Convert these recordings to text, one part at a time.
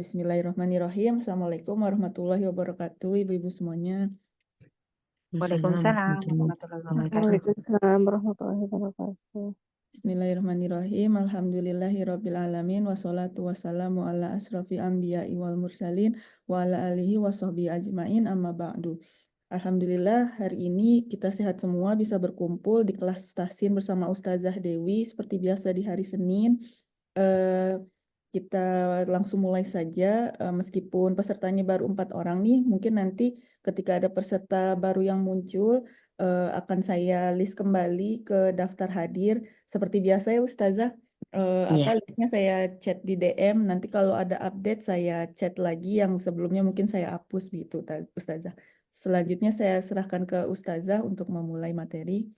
Bismillahirrahmanirrahim. Assalamualaikum warahmatullahi wabarakatuh, ibu-ibu semuanya. Waalaikumsalam warahmatullahi wabarakatuh. Waalaikumsalam warahmatullahi wabarakatuh. Bismillahirrahmanirrahim. Alhamdulillahirabbil alamin wassalatu wassalamu ala asrofil anbiya'i wal mursalin wa ala alihi washabbihi ajmain amma ba'du. Alhamdulillah hari ini kita sehat semua, bisa berkumpul di kelas Tahsin bersama Ustazah Dewi seperti biasa di hari Senin. Kita langsung mulai saja, meskipun pesertanya baru 4 orang nih, mungkin nanti ketika ada peserta baru yang muncul, akan saya list kembali ke daftar hadir. Seperti biasa ya Ustazah, Iya. listnya saya chat di DM, nanti kalau ada update saya chat lagi yang sebelumnya mungkin saya hapus gitu Ustazah. Selanjutnya saya serahkan ke Ustazah untuk memulai materi.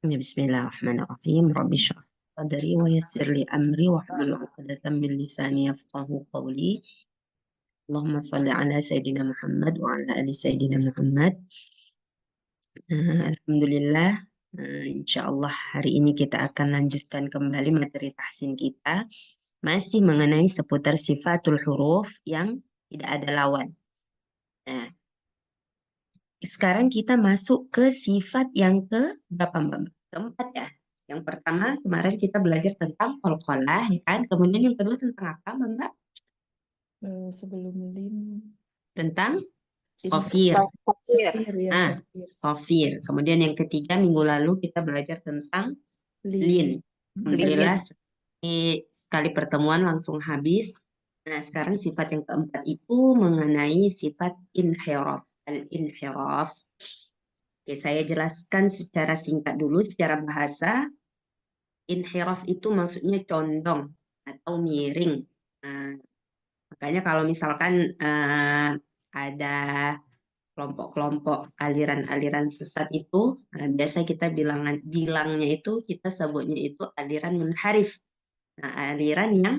Bismillahirrahmanirrahim. Rabbi shrah sadri wa yassir li amri wahlul 'uqdatam min lisani yafqahu qawli. Allahumma shalli ala Sayyidina Muhammad wa ala ali Sayyidina Muhammad. Alhamdulillah, insya Allah hari ini kita akan lanjutkan kembali materi tahsin kita. Masih mengenai seputar sifatul huruf yang tidak ada lawan. Nah, sekarang kita masuk ke sifat yang ke berapa Mbak? Keempat ya. Yang pertama kemarin kita belajar tentang qalqalah ya kan. Kemudian yang kedua tentang apa Mbak? Sebelum lim Tentang sofir. Sofir ya, sofir. Sofir. Kemudian yang ketiga minggu lalu kita belajar tentang lin. Alhamdulillah sekali pertemuan langsung habis. Nah, sekarang sifat yang keempat itu mengenai sifat inhiraf. Al-inhiraf. Oke, saya jelaskan secara singkat dulu, secara bahasa. Inhiraf itu maksudnya condong atau miring. Nah, makanya kalau misalkan ada kelompok-kelompok aliran-aliran sesat itu, biasa kita bilangnya itu, kita sebutnya itu aliran munharif. Nah, aliran yang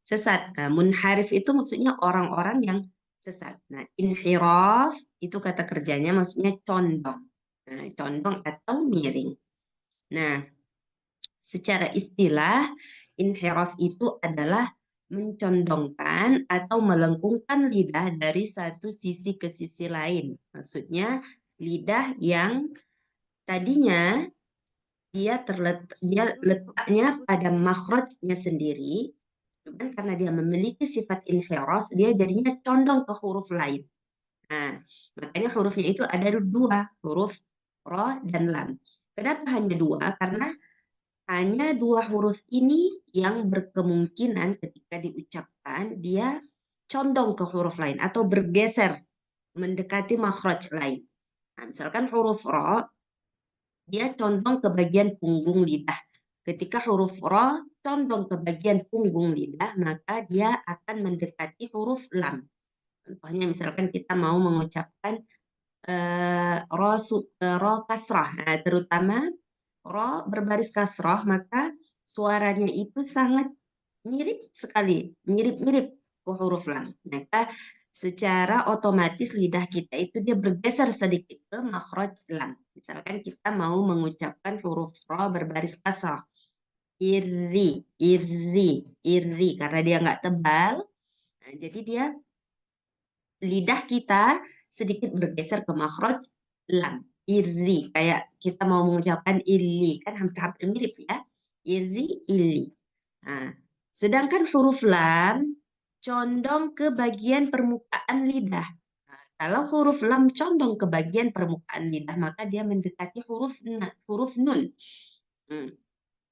sesat. Nah, munharif itu maksudnya orang-orang yang sesat. Nah, inhiraf itu kata kerjanya maksudnya condong. Nah, condong atau miring. Nah, secara istilah, inhiraf itu adalah mencondongkan atau melengkungkan lidah dari satu sisi ke sisi lain. Maksudnya, lidah yang tadinya dia letaknya pada makhrajnya sendiri, cuman karena dia memiliki sifat inhiraf, dia jadinya condong ke huruf lain. Nah, makanya hurufnya itu ada dua, huruf ro dan lam. Kenapa hanya dua? Karena hanya dua huruf ini yang berkemungkinan ketika diucapkan dia condong ke huruf lain atau bergeser mendekati makhraj lain. Nah, misalkan huruf ro, dia condong ke bagian punggung lidah. Ketika huruf ro condong ke bagian punggung lidah, maka dia akan mendekati huruf lam. Contohnya misalkan kita mau mengucapkan ro kasrah, nah, terutama ro berbaris kasrah, maka suaranya itu sangat mirip sekali, mirip-mirip ke huruf lam. Maka secara otomatis lidah kita itu dia bergeser sedikit ke makhraj lam. Misalkan kita mau mengucapkan huruf ro berbaris kasrah, iri, karena dia nggak tebal, nah, jadi dia lidah kita sedikit bergeser ke makhraj lam. Iri, kayak kita mau mengucapkan ili, kan hampir-hampir mirip ya. Iri, ili. Nah, sedangkan huruf lam condong ke bagian permukaan lidah. Nah, kalau huruf lam condong ke bagian permukaan lidah, maka dia mendekati huruf nun.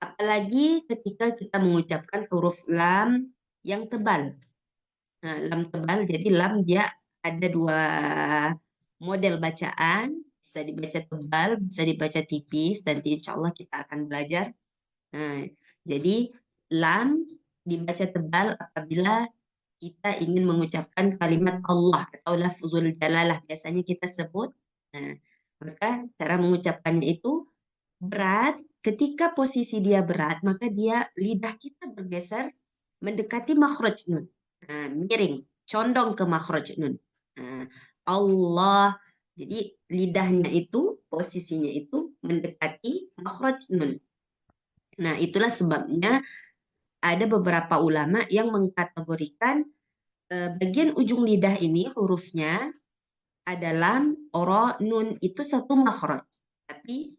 Apalagi ketika kita mengucapkan huruf lam yang tebal. Nah, lam tebal, jadi lam dia ada dua model bacaan, bisa dibaca tebal, bisa dibaca tipis, nanti insya Allah kita akan belajar. Nah, jadi lam dibaca tebal apabila kita ingin mengucapkan kalimat Allah atau lafzul jalalah, biasanya kita sebut. Nah, maka cara mengucapkannya itu berat. Ketika posisi dia berat, maka lidah kita bergeser mendekati makhraj nun. Nah, miring, condong ke makhraj nun. Nah, Allah. Jadi lidahnya itu, posisinya itu mendekati makhraj nun. Nah, itulah sebabnya ada beberapa ulama yang mengkategorikan bagian ujung lidah ini hurufnya ada lam, ro, nun, itu satu makhraj. Tapi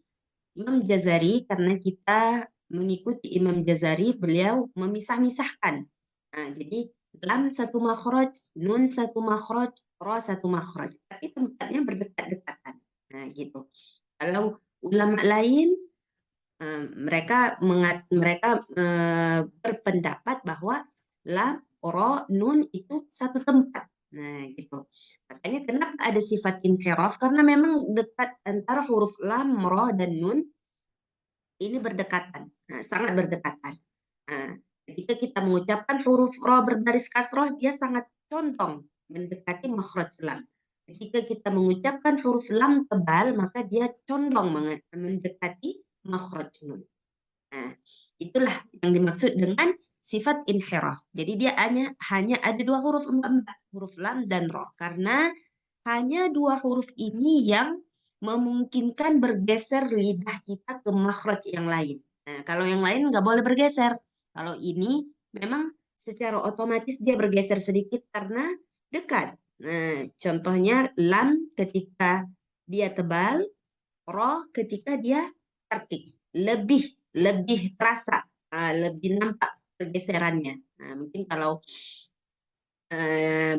Imam Jazari, karena kita mengikuti Imam Jazari, beliau memisah-misahkan. Nah, jadi lam satu makhraj, nun satu makhraj, ro satu makhraj. Tapi tempatnya berdekat-dekatan. Nah, gitu. Kalau ulama lain, mereka berpendapat bahwa lam, ro, nun itu satu tempat. Nah, gitu. Makanya kenapa ada sifat inhiraf? Karena memang dekat antara huruf lam, ro, dan nun ini berdekatan. Nah, sangat berdekatan. Nah, ketika kita mengucapkan huruf ro berbaris kasroh, dia sangat condong mendekati makhraj lam. Ketika kita mengucapkan huruf lam tebal, maka dia condong mendekati makhraj nun. Nah, itulah yang dimaksud dengan sifat inhiraf. Jadi dia hanya ada dua huruf huruf lam dan ro. Karena hanya dua huruf ini yang memungkinkan bergeser lidah kita ke makhraj yang lain. Nah, kalau yang lain nggak boleh bergeser. Kalau ini memang secara otomatis dia bergeser sedikit karena dekat. Nah, contohnya lam ketika dia tebal, ro ketika dia terkik. Lebih terasa, lebih nampak pergeserannya. Nah, mungkin kalau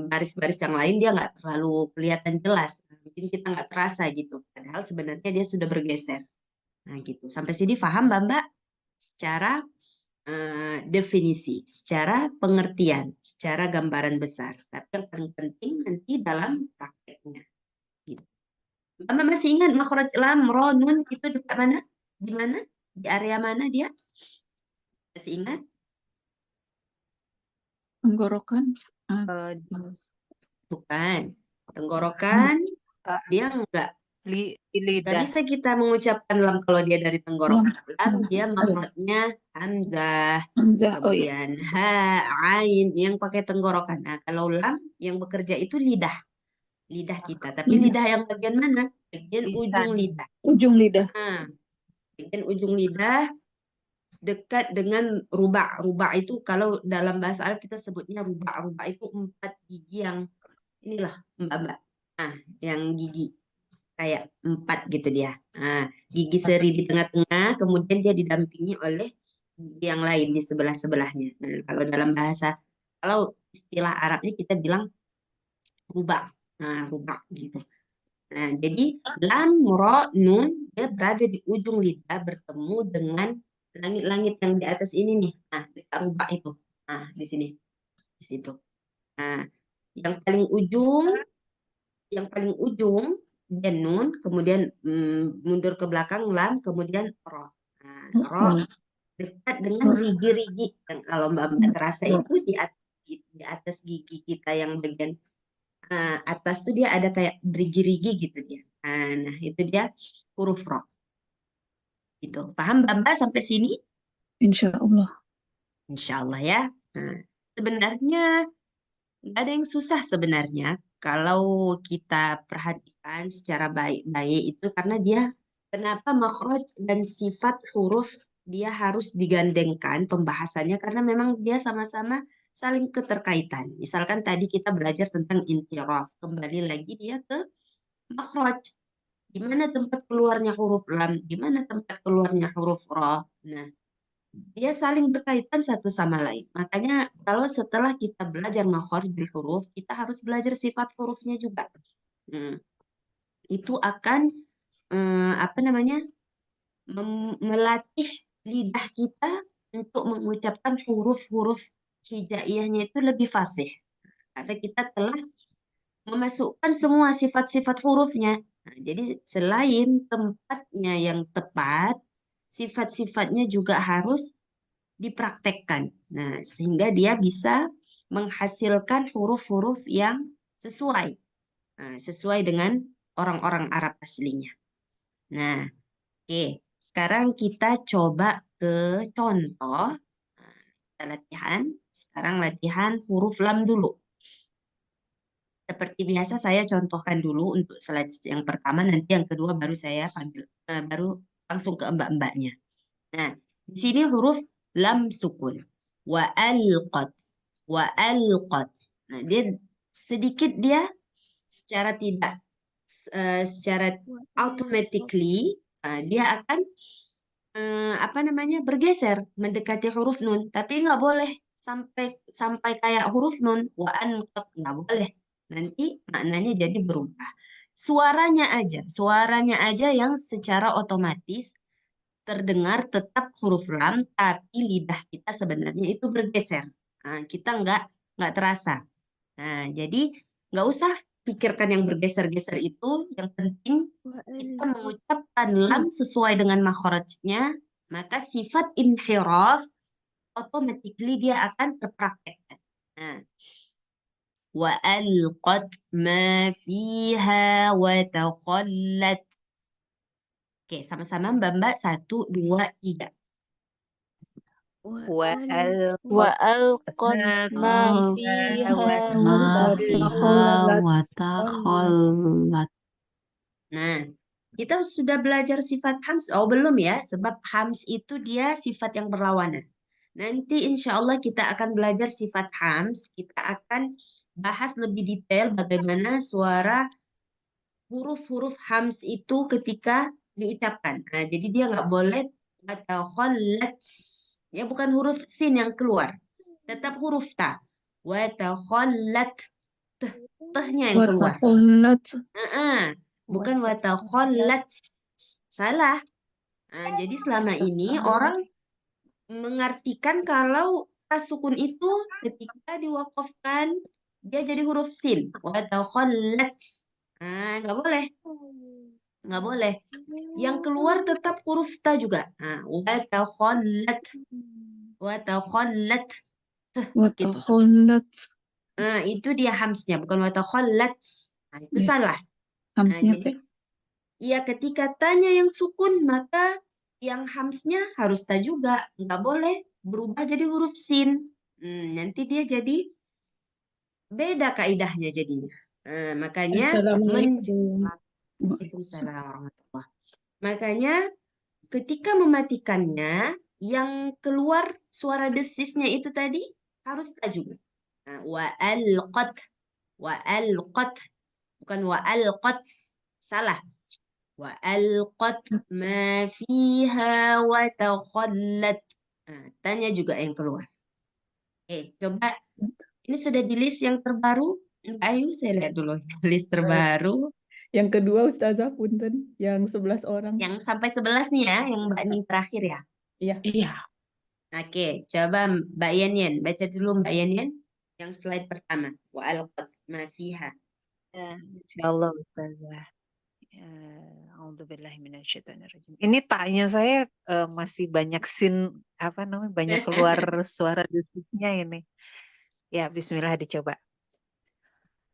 baris-baris yang lain dia nggak terlalu kelihatan jelas. Mungkin kita nggak terasa gitu. Padahal sebenarnya dia sudah bergeser. Nah gitu. Sampai sini paham Mbak? Secara definisi, secara pengertian, secara gambaran besar. Tapi yang paling penting nanti dalam prakteknya. Gitu. Mbak masih ingat makhraj lam, ro, nun itu dekat mana? Di mana? Di area mana dia? Masih ingat? Tenggorokan. Bukan. Tenggorokan dia di nggak lidah. bisa kita mengucapkan lam kalau dia dari tenggorokan. Lam dia makhrajnya hamzah, Oh iya. kemudian ha, ain yang pakai tenggorokan. Nah, kalau lam yang bekerja itu lidah kita. Tapi lidah yang bagian mana? Bagian ujung lidah. Ujung lidah. Nah, bagian ujung lidah dekat dengan rubak. Rubak itu kalau dalam bahasa Arab kita sebutnya rubak. Rubak itu 4 gigi yang inilah Mbak. Nah, yang gigi kayak 4 gitu dia. Nah, gigi seri di tengah-tengah, kemudian dia didampingi oleh gigi yang lain di sebelah-sebelahnya. Nah, kalau istilah Arabnya kita bilang rubak. Nah, rubak gitu. Nah, jadi lam, ro, nun dia berada di ujung lidah bertemu dengan langit-langit yang di atas ini nih. Nah, dekat rubak itu. Nah, di sini. Di situ. Nah, yang paling ujung dia nun, kemudian mundur ke belakang lam, kemudian ro. Nah, ro dekat dengan rigi-rigi. Dan kalau Mbak terasa itu di atas gigi kita yang bagian atas tuh dia ada kayak rigi-rigi gitu dia. Nah, itu dia huruf ro. Gitu. Paham Mbak sampai sini? Insya Allah. Insya Allah ya. Nah, sebenarnya nggak ada yang susah sebenarnya kalau kita perhatikan secara baik-baik itu karena dia kenapa makhraj dan sifat huruf dia harus digandengkan pembahasannya karena memang dia sama-sama saling keterkaitan. Misalkan tadi kita belajar tentang intiraf, kembali lagi dia ke makhraj. Di mana tempat keluarnya huruf lam, di mana tempat keluarnya huruf ra. Nah, dia saling berkaitan satu sama lain. Makanya kalau setelah kita belajar makharijul huruf, kita harus belajar sifat hurufnya juga. Itu akan apa namanya? Melatih lidah kita untuk mengucapkan huruf-huruf hijaiyahnya itu lebih fasih. Karena kita telah memasukkan semua sifat-sifat hurufnya. Nah, jadi selain tempatnya yang tepat, sifat-sifatnya juga harus dipraktekkan. Nah, sehingga dia bisa menghasilkan huruf-huruf yang sesuai. Nah, sesuai dengan orang-orang Arab aslinya. Nah, oke. Sekarang kita coba ke contoh. Nah, kita latihan. Sekarang latihan huruf lam dulu. Seperti biasa saya contohkan dulu untuk slide yang pertama, nanti yang kedua baru saya panggil, baru langsung ke mbak-mbaknya. Nah, di sini huruf lam sukun. Wa alqat. Wa alqat. Nah, dia sedikit dia secara tidak secara automatically dia akan bergeser mendekati huruf nun, tapi nggak boleh sampai kayak huruf nun nggak boleh, nanti maknanya jadi berubah. Suaranya aja yang secara otomatis terdengar tetap huruf lam, tapi lidah kita sebenarnya itu bergeser. Nah, kita nggak terasa. Nah, jadi nggak usah pikirkan yang bergeser-geser itu. Yang penting kita mengucapkan lam sesuai dengan makhrajnya, maka sifat inhiraf automatically dia akan terpraktekkan. Nah, wa alqat ma fiha wa takhallat. Oke, sama-sama Mbak-mbak. 1, 2, 3. وألقت ما فيها وتخلت. Nah, kita sudah belajar sifat hams. Oh, belum ya, sebab hams itu dia sifat yang berlawanan. Nanti insya Allah kita akan belajar sifat hams. Kita akan bahas lebih detail bagaimana suara huruf-huruf hams itu ketika diucapkan. Nah, jadi dia nggak boleh watakhallat. Ya, bukan huruf sin yang keluar. Tetap huruf ta. Watakhallat. Tehnya yang keluar. وتخلت. Bukan watakhallat. Salah. Nah, jadi selama ini orang mengartikan kalau sukun itu ketika diwakafkan dia jadi huruf sin. Watakhallat. Nah, nggak boleh. Nggak boleh. Yang keluar tetap huruf ta juga. Nah, watakhallat. Watakhallat. Gitu. وتخلت. Nah, itu dia hamsnya, bukan watakhallat. Nah, itu Ya. salah. Hamsnya Jadi, P. ya ketika tanya yang sukun, maka yang hamsnya harus ta juga. Nggak boleh berubah jadi huruf sin. Nanti dia jadi beda kaidahnya jadinya. Makanya Assalamualaikum. Waalaikumsalam warahmatullahi. Makanya ketika mematikannya, yang keluar suara desisnya itu tadi harus ta juga. Nah, wa alqat, bukan wa alqat, salah. Wa alqat ma fiha wa takhallat. Nah, tanya juga yang keluar. Coba ini sudah di list yang terbaru. Mbak Ayu, saya lihat dulu list terbaru. Yang kedua Ustazah punten, yang 11 orang. Yang sampai 11 nih ya, yang Mbak Ning terakhir ya. Iya. Iya. Oke, coba Mbak Yen. Baca dulu Mbak Yen. Yang slide pertama. Wa alqat ma fiha. Insyaallah Ustazah. A'udzubillahiminasyaitonirrajim. Ini taknya saya masih banyak banyak keluar suara desisnya ini. Ya, bismillah dicoba.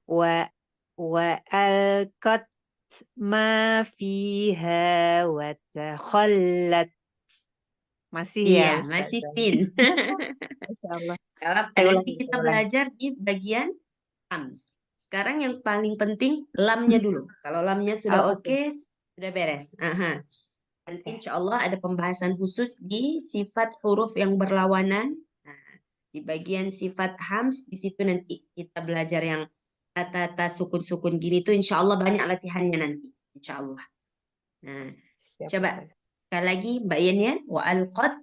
Wa alqat ma fiha wa takhallat. Masih ya Iya, Ustazah. masih sin. Insyaallah. Nanti kita belajar di bagian hams. Sekarang yang paling penting lamnya dulu. Kalau lamnya sudah oke, sudah beres. Nanti insya Allah ada pembahasan khusus di sifat huruf yang berlawanan. Nah, di bagian sifat hams, di situ nanti kita belajar yang tata sukun-sukun gini tuh insya Allah banyak latihannya nanti. Insya Allah. Nah, Siap, coba Ustazah. sekali lagi Mbak Yen ya. Wa alqat.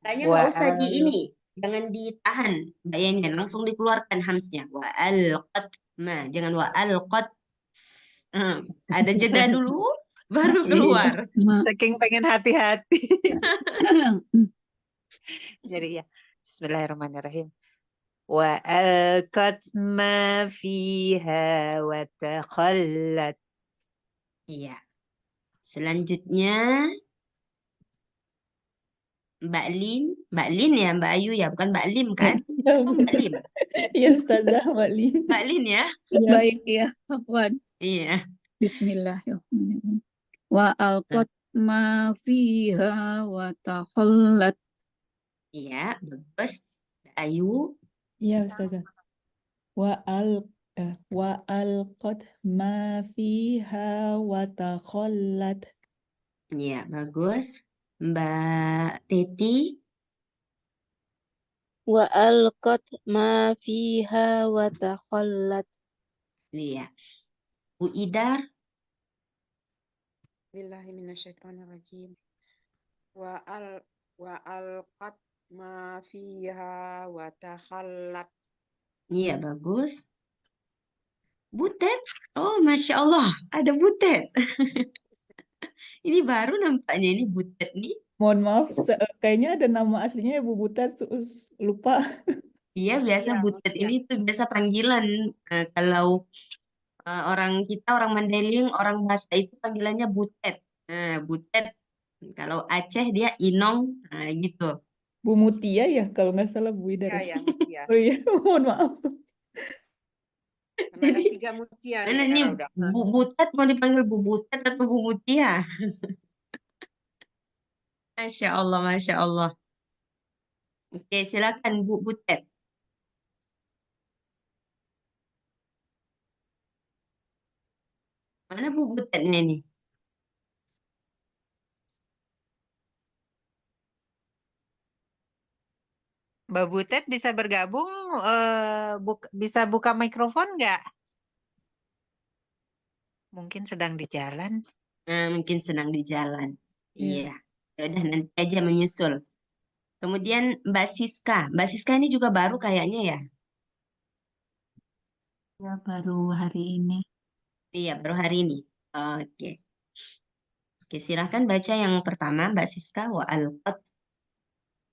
Tanya nggak usah di ini. Jangan ditahan Mbak Yen. Langsung dikeluarkan hamsnya. Wa alqat ma. Jangan wa alqat. Ada jeda dulu. Baru keluar. Saking pengen hati-hati. Jadi ya, bismillahirrahmanirrahim. Wa alqat ma fiha wa takhallat. Iya. Selanjutnya Mbak Lin ya, Mbak Ayu ya, bukan Mbak Lim kan? Oh, Mbak Lim. Iya Ustazah, Mbak Lin. Mbak Lin ya? Baik ya, Afwan. Iya. Bismillahirrahmanirrahim. Wa alqat ma fiha wa takhallat. Iya, bagus. Mbak Ayu. Iya Ustazah. Wa alqat ma fiha wa takhallat. Iya, bagus. Mbak Teti. وألقت ما فيها وتخلت. Iya. Bu Idar, Billahi minasyaitonirrajim. Wa alqat ma fiha wa takhallat. iya bagus. Butet, oh Masya Allah, ada Butet. Ini baru nampaknya ini Butet nih. Mohon maaf, kayaknya ada nama aslinya Ibu Butet, lupa. Iya, biasa Mutia, Butet Mutia. ini tuh biasa panggilan. Kalau orang kita, orang Mandailing, orang Batak itu panggilannya Butet. Butet. Kalau Aceh dia Inong, gitu. Bu Mutia ya, kalau nggak salah Bu Idar. Mutia ya, Mutia. Oh iya, mohon maaf. Karena ada Jadi 3 Mutia mana nih nih Era udah. Bu Butet mau dipanggil Bu Butet atau Bu Mutia? Masya Allah, Masya Allah. Oke, silakan Bu Butet. Mana Bu Butetnya nih? Mbak Butet bisa bergabung, bisa buka mikrofon nggak? Mungkin sedang di jalan. Mungkin sedang di jalan. Iya. Iya. Ya udah nanti aja menyusul. Kemudian Mbak Siska. Mbak Siska ini juga baru kayaknya ya? Ya, baru hari ini. Iya, baru hari ini. Oke. Oke, silahkan baca yang pertama, Mbak Siska. Wa alqat.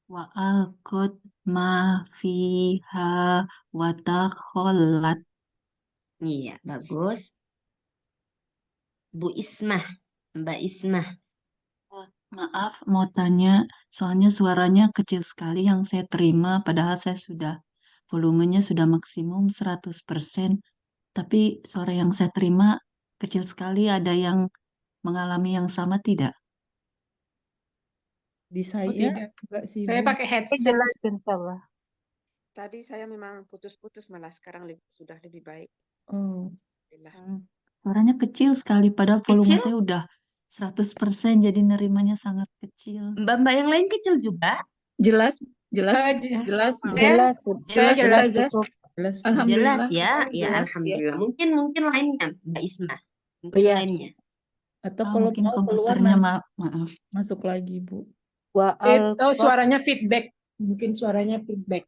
Wa alqat ma fiha wa takhallat. Iya, bagus. Bu Ismah. Mbak Ismah. Maaf, mau tanya, soalnya suaranya kecil sekali yang saya terima, padahal saya sudah, volumenya sudah maksimum 100%, tapi suara yang saya terima kecil sekali, ada yang mengalami yang sama tidak? Di saya tidak. nggak sih, Saya Bu. pakai headset. Jelas, insyaallah. Tadi saya memang putus-putus, malah sekarang sudah lebih baik. Oh, Alhamdulillah. Suaranya kecil sekali, padahal volume Kecil? saya udah 100%, jadi nerimanya sangat kecil. Mbak-mbak yang lain kecil juga? Jelas, jelas, jelas, Saya jelas, jelas. Ustazah. jelas. Jelas Alhamdulillah. ya? Ya, Jelas ya. alhamdulillah. Mungkin lainnya, Mbak Ismah. Mungkin Iya. lainnya. Atau Oh, kalau mungkin mau keluar komputernya nanti maaf. masuk lagi, Bu. Wa alqat Suaranya feedback. Mungkin suaranya feedback.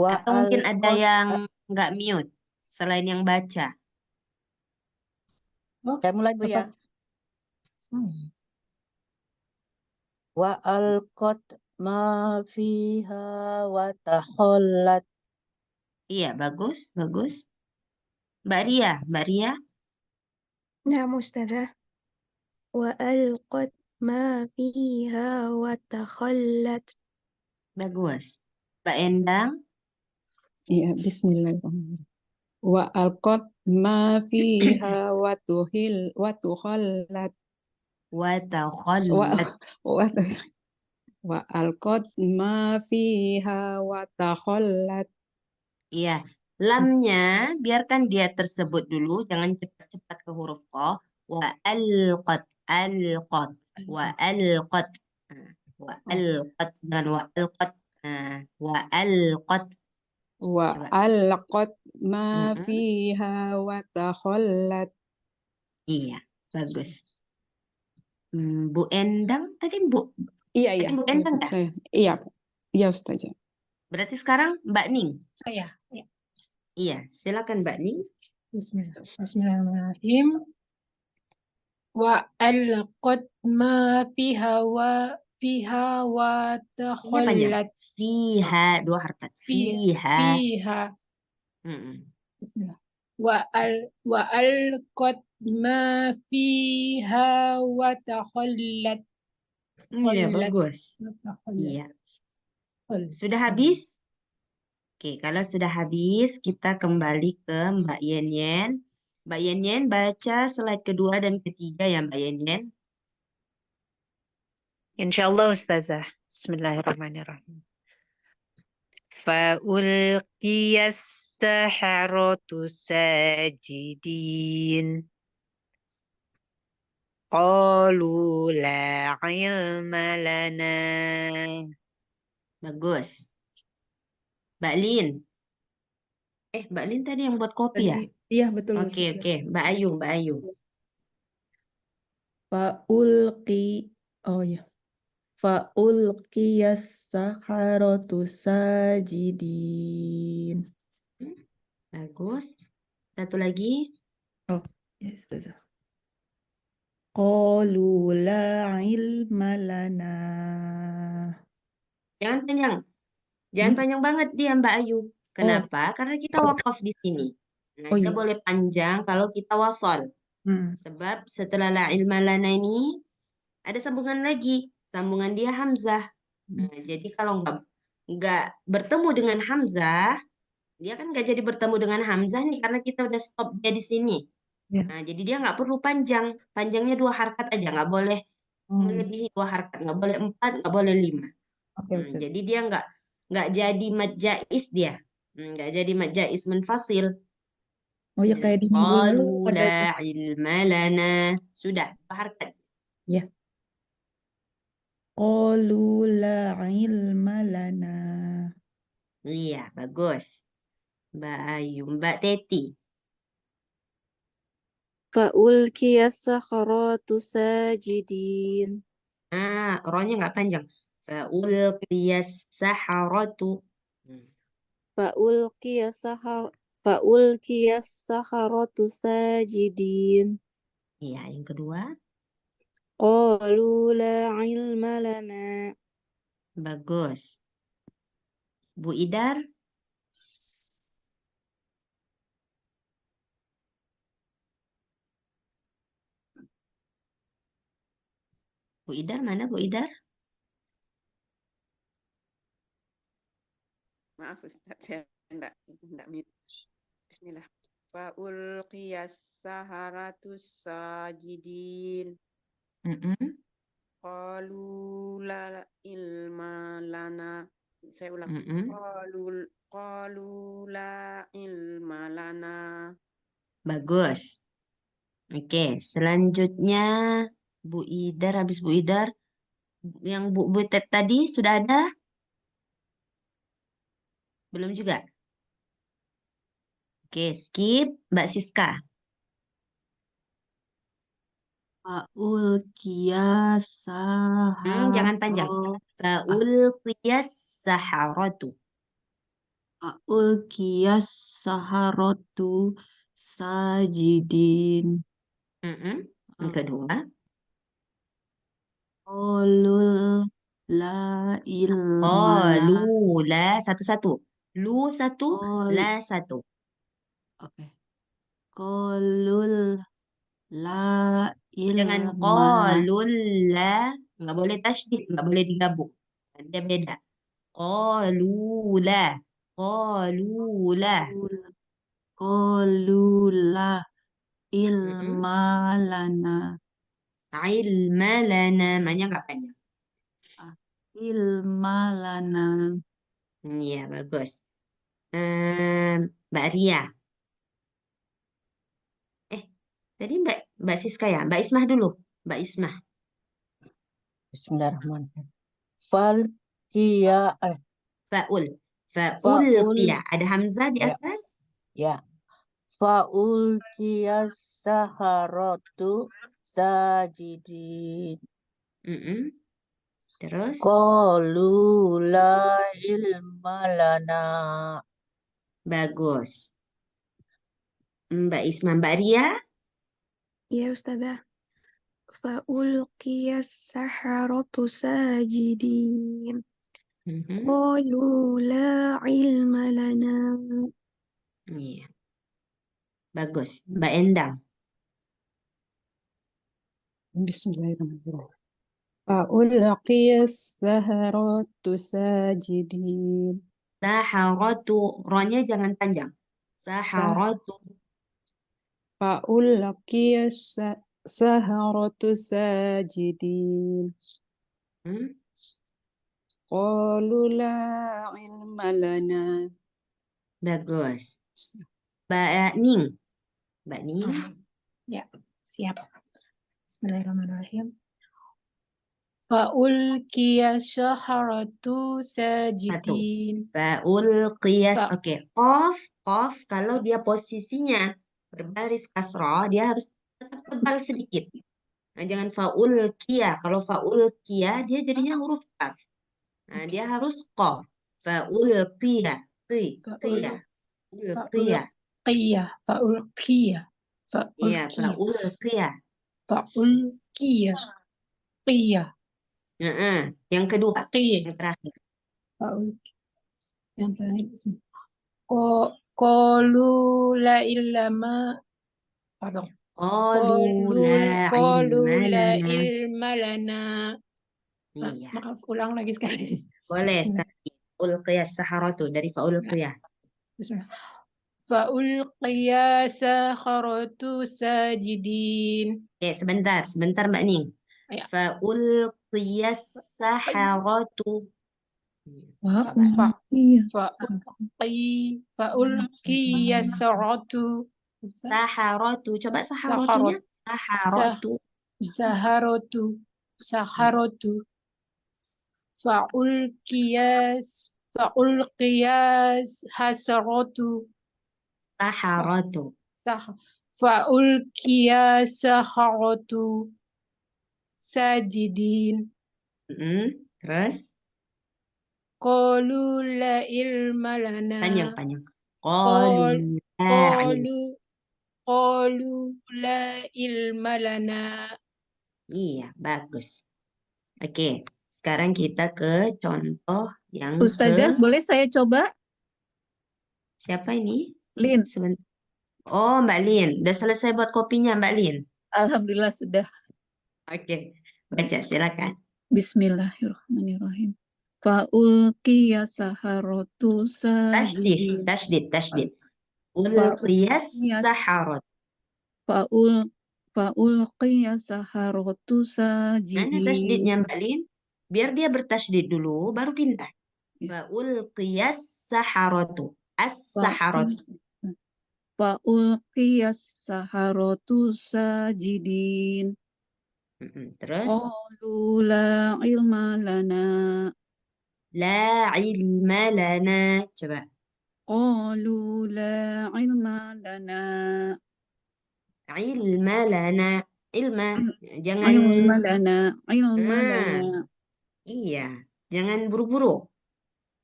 wa Atau mungkin ada alqat. yang nggak mute selain yang baca. Saya mulai Bu ya. Wa alqat ma fiha wa takhallat. Iya, bagus, bagus. Mbak Ria, Mbak Ria. نعم أستاذة وألقت ما فيها وتخلت. Bagus. Mbak Endang. Ya, bismillahirrahmanirrahim. Wa alqat ma fiha wa tukhallat. Wa Wa takhallat. wa wa alqat ma fiha wa takhallat. Iya. Lamnya biarkan dia tersebut dulu, jangan cepat-cepat ke huruf qaf. Wa alqat, alqat, wa alqat. Wa alqat dan wa alqat. Wa alqat. Wa Coba. alqat ma Mm-mm. fiha wa takhallat. Iya, bagus. Bu Endang tadi Iya, tadi iya. Bu Endang ya? Saya. Iya, iya Ustazah. Berarti sekarang Mbak Ning. Saya. Ya. Iya, silakan Mbak Ning. Bismillahirrahmanirrahim. Wa alqat ma fiha wa Ini panjang. takhallat. Fiha, dua harakat. Fiha. Fiha. Mm-mm. Bismillah. Wa alqat ma fiha wa takhallat. Iya, Khallat. bagus. Iya. Sudah habis? Oke, kalau sudah habis, kita kembali ke Mbak Yen. Mbak Yen baca slide kedua dan ketiga ya Mbak Yen. Insyaallah Ustazah. Bismillahirrahmanirrahim. Fa'ulqiyas saharatu sajidin. Qalu la ilma lana Bagus. Mbak Lin. Mbak Lin tadi yang buat kopi ya? Iya betul. Oke, Mbak Ayu, Mbak Ayu. Oh ya. Fa'ulqiyas saharatu sajidin. Bagus. Satu lagi. Oh, yes, qalu la ilma lana. Jangan panjang. Jangan panjang banget dia Mbak Ayu. Kenapa? Karena kita wakaf di sini. Nah, kita boleh panjang kalau kita wasol. Sebab setelah la ilma lana ini ada sambungan lagi. Sambungan dia hamzah. Nah, jadi kalau nggak bertemu dengan hamzah, dia kan nggak jadi bertemu dengan hamzah nih karena kita udah stop dia di sini. Nah, jadi dia nggak perlu panjang. Panjangnya 2 harakat aja, nggak boleh melebihi 2 harakat, nggak boleh 4, nggak boleh 5. Jadi dia nggak jadi mad jaiz dia. Nggak jadi mad jaiz munfasil. Oh ya, kayak di minggu lalu Qalu ada la ilma lana. Sudah, 2 harakat. ya. Qalu la ilma lana. Iya, bagus. Mbak Ayu, Mbak Teti. Fa'ulqiyas sakharatu sajidin. Rohnya nggak panjang. Fa'ulqiyas saharatu. Fa'ulqiyas sakharatu sajidin. Iya, yang kedua. Qalu la ilma lana. Bagus. Bu Idar. Bu Idar mana Bu Idar? Maaf Ustaz, saya enggak mute. Bismillah. Fa'ulqiyas saharatus sajidin. Qalu la ilma lana. Saya ulang. Qalu la ilma lana. Bagus. Oke, selanjutnya Bu Idar, habis Bu Idar. Yang Bu Butet tadi sudah ada? Belum juga? Oke, skip. Mbak Siska. Fa'ulqiyas Jangan panjang. Fa'ulqiyas saharatu. Fa'ulqiyas saharatu sajidin. Yang kedua. Qulul la ilma Qalu la satu-satu. Lu satu, la satu. Oke. Qulul la Jangan ilma. qalul la, nggak boleh tasydid, nggak boleh digabung. Dia beda. Qalula. Qalula. Qalula ilma lana. Ilma lana. Namanya nggak panjang. Ilma lana. Iya, bagus. Mbak Ria. Tadi Mbak Siska ya? Mbak Ismah dulu. Mbak Ismah. Bismillahirrahmanirrahim. Fa'ul. Fa'ulqiya. Ada hamzah di atas? Ya. Fa'ulqiyas saharatu sajidin. Terus? Qalu la ilma lana. Bagus. Mbak Isma, Mbak Ria? Ya Ustazah. Fa'ulqiyas saharatu sajidin. Qalu la ilma lana. Iya. Bagus. Mbak Endang. Bismillahirrahmanirrahim. Fa'ulqiyas saharatu sajidin. Saharatu. Rohnya jangan panjang. Saharatu. Fa'ulqiyas saharatu sajidin. Qalu la ilma lana. Bagus. Mbak Ning. Mbak Ning. Ya, siap. Bismillahirrahmanirrahim. Fa'ulqiya syaharatu Satu. sajidin. Fa'ulqiyas. Fa Oke. Qaf kalau dia posisinya berbaris kasroh, dia harus tetap tebal sedikit. Nah, jangan fa'ulqiya. Kalau fa'ulqiya, dia jadinya huruf qaf. Nah, dia harus qaf. Fa'ulqiya. Qiya. Ulqiya. Fa'ulqiya. Fa'ulqiya. Iya, Fa'ulqiya. fa'ulqiya. Fa'ulqiya. Qiya. Yang kedua, Qiya. yang terakhir. Fa'ulqiya. Yang terakhir. Qalu la ilma. Pardon. Qalu la Qalu ilma la lana. ilma lana. Iya. Maaf, ulang lagi sekali. Boleh sekali. Ulqiyas saharatu dari fa'ulqiyah. Bismillah. Fa'ulqiya sakharatu sajidin. Oke, sebentar Mbak Ning. Ya. Fa'ulqiyas saharatu. Fa'ulqiya saratu. Saharatu. Coba saharatunya. Saharatu. Saharatu. Fa'ulqiyas hasaratu. Saharatu. Fa'ulqiya saharatu sajidin. Terus? Qalu la ilma lana. Panjang. Qalu la ilma lana. Iya, bagus. Oke, sekarang kita ke contoh yang Ustazah, boleh saya coba? Siapa ini? Lin. Sebentar. Oh, Mbak Lin. Udah selesai buat kopinya, Mbak Lin? Alhamdulillah sudah. Oke, baca silakan. Bismillahirrahmanirrahim. Fa'ulqiya saharatu sajidin. Tashdid. Ulqiyas saharat. Fa'ulqiya saharatu Mana sajidin. tasydidnya Mbak Lin? Biar dia bertasydid dulu, baru pindah. Fa'ulqiyas saharatu. As-saharatu. Fa'ulqiyas saharatu sajidin. Terus? Qalu la ilma lana. La ilma lana. Coba. Qalu la ilma lana. Ilma lana. Ilma. Jangan. Ilma lana. Iya. Jangan buru-buru.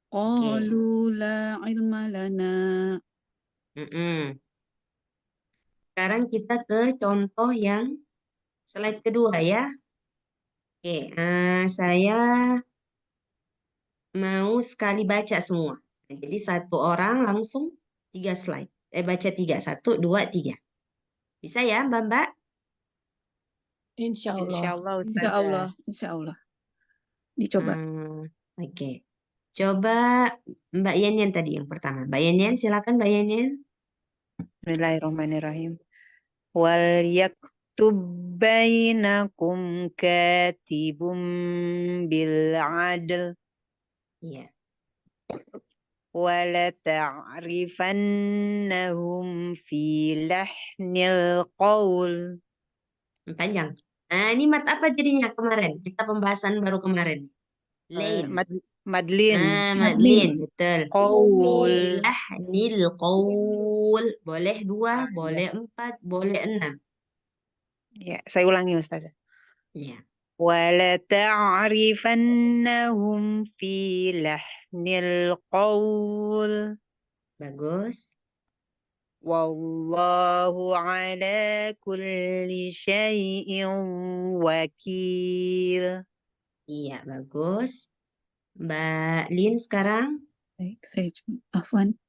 Qalu la ilma lana. Sekarang kita ke contoh yang slide kedua ya. Oke, saya mau sekali baca semua. Jadi satu orang langsung 3 slide. Baca 3. 1, 2, 3. Bisa ya Mbak? Insyaallah. Insyaallah. Dicoba. Oke. Coba Mbak Yenyen tadi yang pertama. Mbak Yenyen, silakan Mbak Yenyen. Bismillahirrahmanirrahim. Wal yaktub bainakum katibum bil adl. Iya. Wala ta'rifannahum fi lahnil qaul. Panjang. Nah, ini mat apa jadinya kemarin? Kita pembahasan baru kemarin. Lain. Madlin. Madlin, betul. Qaul. Lahnil qaul. Boleh 2, boleh 4, boleh 6. Ya, saya ulangi Ustazah. Ya. Wala ta'rifannahum fi lahnil qaul. Bagus. Wallahu ala kulli syai'in wakil. Iya, bagus. Mbak Lin sekarang. Baik, saya coba. Afwan.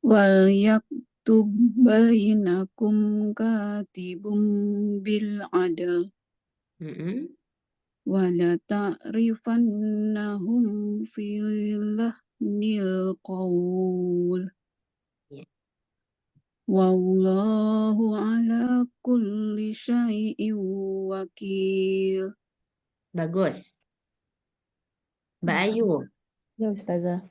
Wal yaktub bainakum katibum bil adl. Wala ta'rifannahum fil lahnil qaul. Wallahu ala kulli syai'in wakil. Bagus. Mbak Ayu. Ya Ustazah.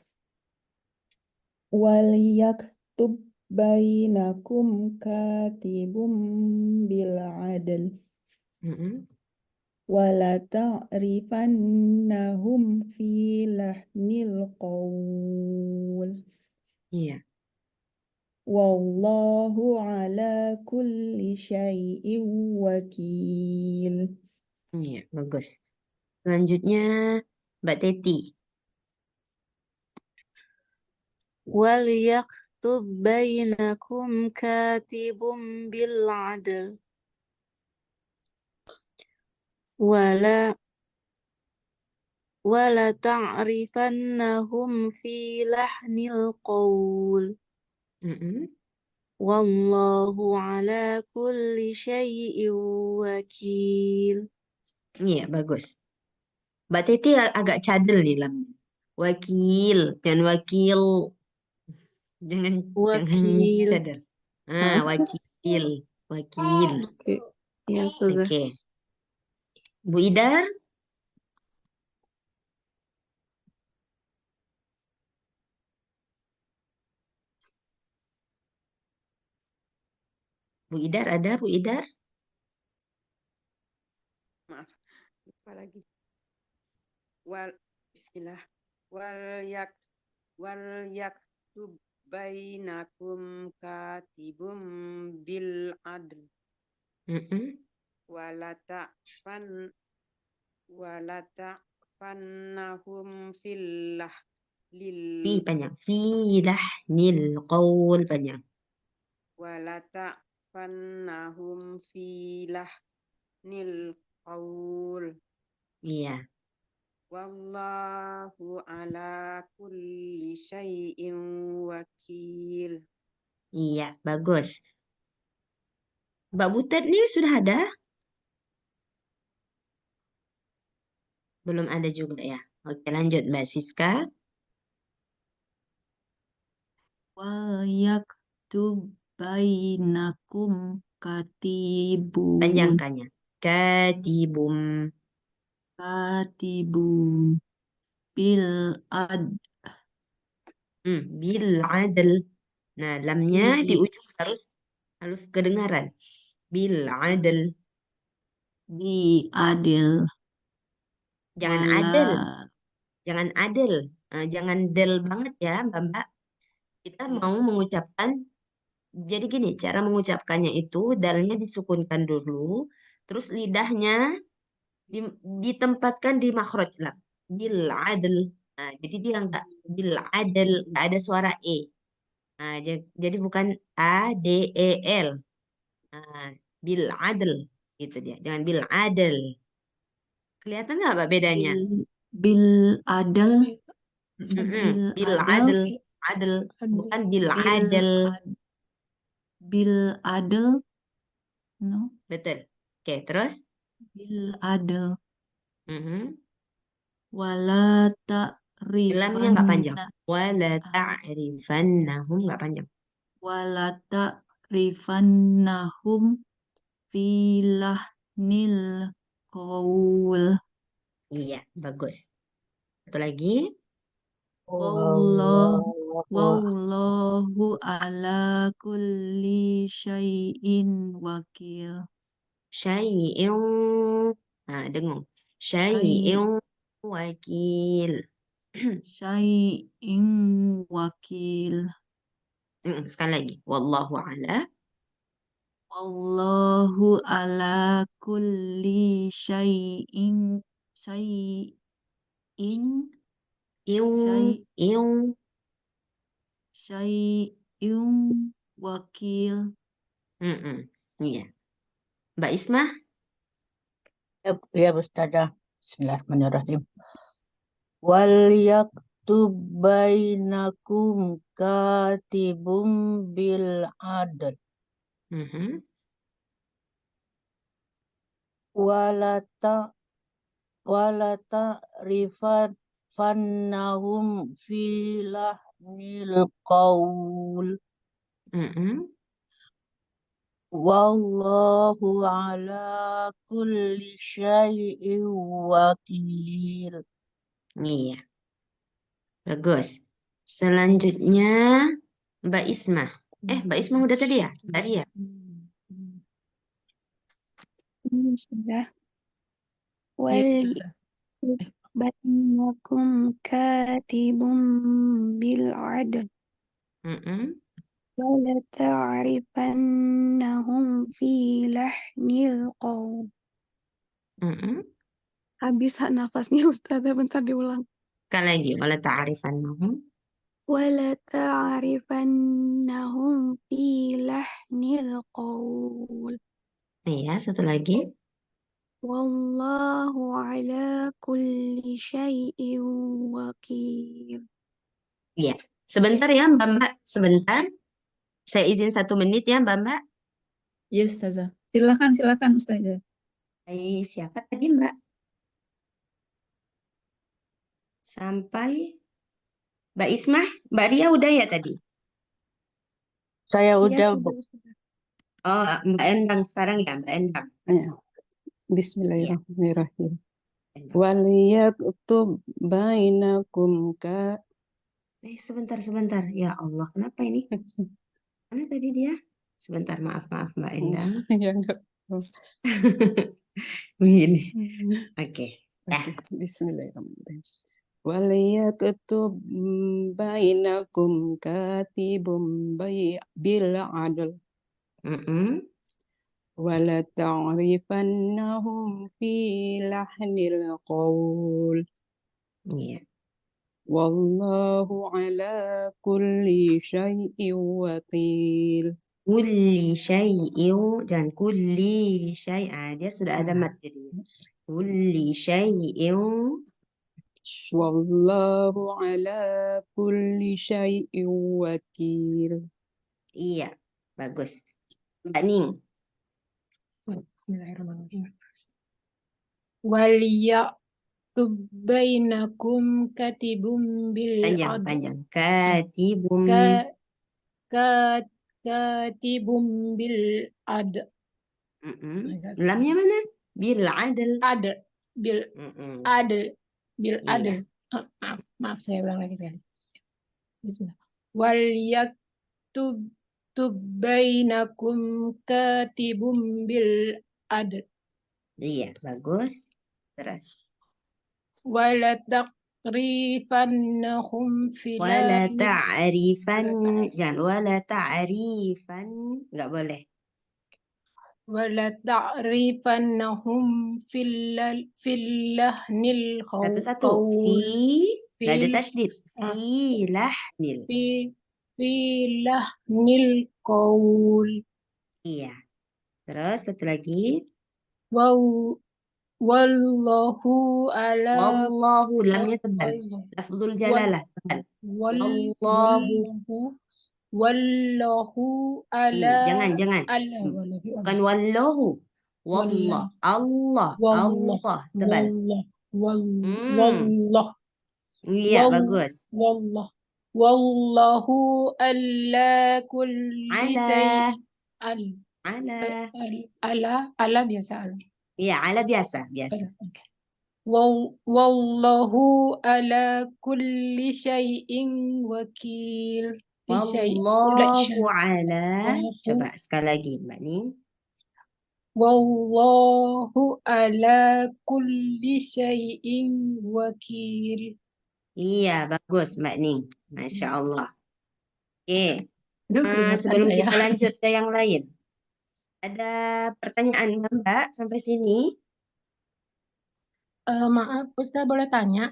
Wal yaktub bainakum katibum bil adl. wala ta'rifannahum fi lahnil qawl. Iya. Wallahu ala kulli syai'in wakil. Iya, bagus. Selanjutnya Mbak Teti. وليكتب بينكم كاتب بالعدل ولا تعرفنهم في لحن القول والله على كل شيء وكيل. Iya, bagus. Mbak Teti agak cadel nih lamnya. Wakil, dan wakil. Jangan Wakil. cadel. Wakil. Wakil. Oke. Ya sudah. Oke. Bu Idar. Bu Idar ada, Bu Idar? Maaf, lupa lagi. Bismillah. Wal yaktub bainakum katibum bil adl. Wala ta'fannahum fillah Fi panjang. Filah nil qaul panjang. wala ta'fannahum filah nil qaul. Iya. Wallahu ala kulli syai'in wakil. Iya, bagus. Mbak Butet nih sudah ada? Belum ada juga ya. Oke, lanjut Mbak Siska. Yaktub bainakum katibun. Panjangkannya. Katibum. Katibun bil adl. Nah, lamnya di ujung harus kedengaran. Bil adl. Bi adil. Jangan adil. Jangan adil. Jangan del banget ya, Mbak. Kita mau mengucapkan, jadi gini, cara mengucapkannya itu dalnya disukunkan dulu, terus lidahnya ditempatkan di makhraj lam. Bil adl. Nah, jadi dia enggak bil adl, enggak ada suara e. Nah, jadi bukan a d e l. Nah, bil adl gitu dia. Jangan bil adl. Kelihatan nggak Mbak bedanya? Bil adl. Bil adl. Adl. Bukan bil adl. Bil adl. No. Betul. Oke, terus? Bil adl. Wala Lamnya nggak panjang. Wala ta'rifannahum nggak panjang. Wala ta'rifannahum filahnil qaul. Iya, bagus. Satu lagi. Wallahu ala kulli syai'in wakil. Syai'in. Nah, dengung. Syai'in wakil. Syai'in wakil. Sekali lagi. Wallahu ala. Wallahu ala kulli syai'in wakil. Iya. Mbak Isma? Ya, Ustazah. Bismillahirrahmanirrahim. Wal yaktub bainakum katibum bil adl. Wala ta'rifannahum fi lahnil qaul. Wallahu ala kulli syai'in wakil. Iya. Bagus. Selanjutnya Mbak Isma. Mbak Isma udah tadi ya? Tadi ya? Sudah. وليأتبنكم كاتب بالعدل ولتعرفنهم في لحن القول. Habis nafasnya Ustazah, bentar diulang. Sekali lagi, wala ta'rifannahum. ولتعرفنهم في لحن القول. Iya, satu lagi. والله على كل شيء وكيل. Iya. Sebentar ya Mbak, sebentar. Saya izin 1 menit ya Mbak. Ya, Ustazah. Silakan Ustazah. Siapa tadi Mbak? Sampai Mbak Ismah, Mbak Ria udah ya tadi? Saya Iya, udah, sudah, Bu. Ustazah. Oh, Mbak Endang sekarang ya, Mbak Endang. Ya. Iya, Bismillahirrahmanirrahim. Endang. Waliyaktub bainakum ka Sebentar. Ya Allah, kenapa ini? Mana tadi dia? Sebentar, maaf Mbak Endang. ya enggak. Begini. Oke. Oke, bismillahirrahmanirrahim. Waliyaktub bainakum katibum bil adl wala ta'rifannahum fi lahnil qaul. Iya. Wallahu ala kulli syai'in wakil. Kulli syai'in, jangan kulli syai'a. Dia sudah ada materi. Kulli syai'in. Wallahu ala kulli syai'in wakil. Iya, bagus. Mbak Ning. Bismillahirrahmanirrahim. Waliyaktub bainakum katibum bil Panjang. Katibum. katibum bil adl. Lamnya mana? Bil adl. Bil adl. Maaf, saya ulang lagi sekali. Bismillah. Waliyaktub bainakum katibum bil adl. Iya, bagus. Terus. Wala ta'rifannahum Wala ta'rifan. Jangan wala ta'rifan. Nggak boleh. Wala ta'rifannahum fil lahnil Satu-satu. Nggak ada tasydid. Fi lahnil. Fi lahnil qaul. Iya. Terus satu lagi. Wallahu ala. Wallahu, lamnya tebal. Lafzul jalalah tebal. Wallahu ala. Jangan. Bukan wallahu. Wallah. Allah tebal. Iya, bagus. Wallahu ala kulli syai'in. Ala biasa. Iya, ala biasa. Wallahu ala kulli syai'in wakil. Wallahu ala. Coba sekali lagi, Mbak Ning. Wallahu ala kulli syai'in wakil. Iya, bagus Mbak Ning. Masya Allah. Oke. Sebelum kita lanjut ke yang lain. Ada pertanyaan Mbak sampai sini? Maaf, Ustaz boleh tanya?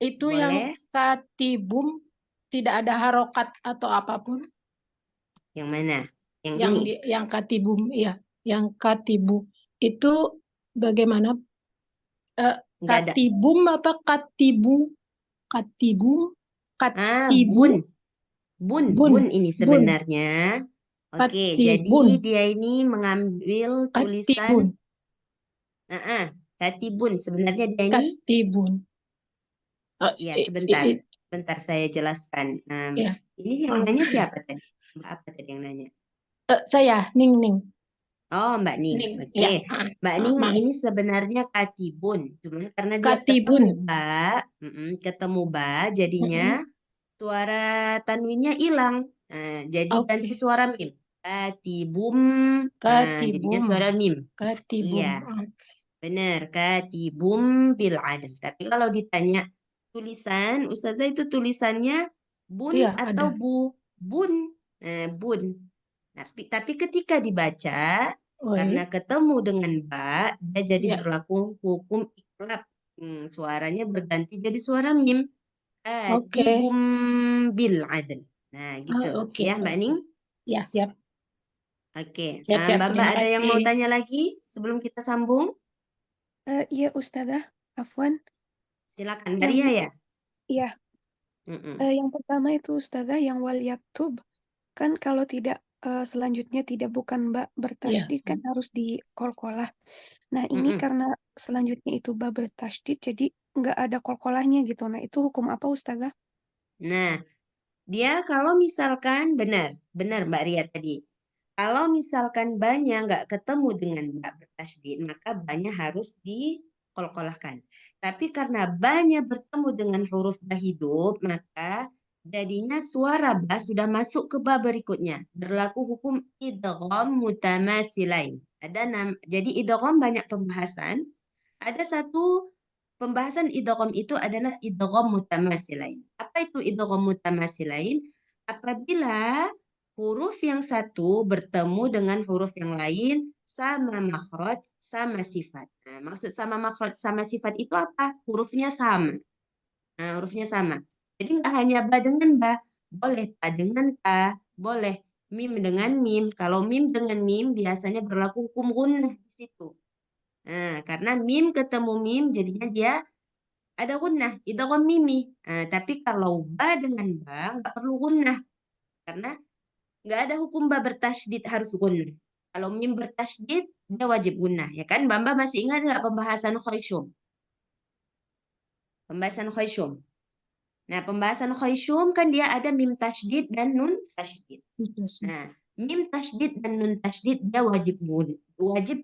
Itu Boleh. yang katibum tidak ada harokat atau apapun? Yang mana? Yang ini? Yang katibum, iya. Yang katibu. Itu bagaimana? Katibum apa katibu? Katibum? Bun ini sebenarnya. Oke, jadi dia ini mengambil tulisan. Katibun. Sebenarnya dia ini. Katibun. Iya, sebentar saya jelaskan. Ini yang nanya siapa tadi? Apa tadi yang nanya? Saya, Ning. Oh, Mbak Ning. Oke. Mbak Ning ini sebenarnya katibun. Cuma karena dia ketemu ba, jadinya suara tanwinnya hilang. Jadi ganti suara mim. Katibum. Jadinya suara mim. Katibum. Iya. Benar, katibum bil adl. Tapi kalau ditanya tulisan, Ustazah itu tulisannya bun Iya, atau ada. bu? Bun. Bun. Tapi ketika dibaca, Oh, karena ketemu dengan ba, dia jadi iya. berlaku hukum iklab. Suaranya berganti jadi suara mim. Oke. Katibum bil adl. Nah, gitu. Oke, Ya, Mbak oke. Ning? Ya, siap. Oke. Siap-siap. Mbak Terima ada yang mau kasih. tanya lagi sebelum kita sambung? Iya Ustazah, Afwan. Silakan, Mbak Yang Ria ya? Iya, Mm-mm. yang pertama itu Ustazah yang wal yaktub. Kan kalau tidak selanjutnya tidak bukan ba Iya. bertasydid kan harus di qalqalah. Nah, ini Mm-mm. karena selanjutnya itu ba bertasydid jadi nggak ada qalqalahnya gitu. Nah, itu hukum apa Ustazah? Nah, dia kalau misalkan benar Mbak Ria tadi. Kalau misalkan banyak nggak ketemu dengan mbak bertasydid, maka banyak harus dikolkolahkan. Tapi karena banyak bertemu dengan huruf ba hidup, maka jadinya suara ba sudah masuk ke ba berikutnya. Berlaku hukum idgham mutamasilain. Jadi idgham banyak pembahasan. Ada satu pembahasan idgham itu adalah idgham mutamasilain. Apa itu idgham mutamasilain? Apabila huruf yang satu bertemu dengan huruf yang lain sama makhraj, sama sifat. Nah, maksud sama makhraj, sama sifat itu apa? Hurufnya sama. Nah, hurufnya sama. Jadi nggak hanya ba dengan ba, boleh ta dengan ta, boleh mim dengan mim. Kalau mim dengan mim biasanya berlaku hukum gunnah di situ. Nah, karena mim ketemu mim jadinya dia ada gunnah, idgham mimi. Nah, tapi kalau ba dengan ba nggak perlu gunnah karena nggak ada hukum ba bertasydid harus gunnah. Kalau mim bertasydid dia wajib gunnah, ya kan? Bamba masih ingat nggak pembahasan khayshum? Pembahasan khayshum. Nah, pembahasan khayshum kan dia ada mim tasydid dan nun tasydid. Nah, mim tasydid dan nun tasydid dia wajib